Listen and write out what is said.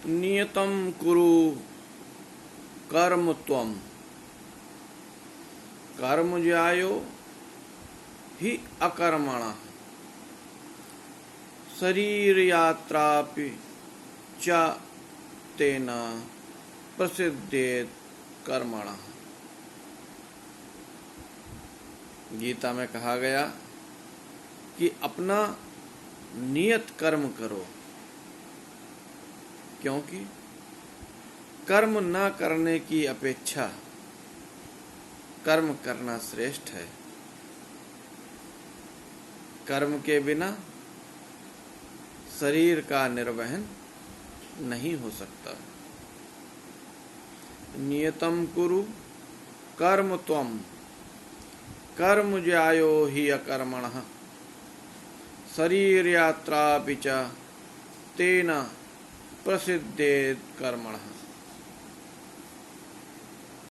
नियतं कुरु कर्म त्वम कर्म ज्यायो हि अकर्मणः शरीर यात्रापि च तेन प्रसिद्धेत कर्मणः। गीता में कहा गया कि अपना नियत कर्म करो, क्योंकि कर्म न करने की अपेक्षा कर्म करना श्रेष्ठ है। कर्म के बिना शरीर का निर्वहन नहीं हो सकता। नियतं कुरु कर्म त्वम कर्म ज्यायो हि अकर्मणः शरीर यात्रापि च तेन प्रसिद्धेत कर्मणः।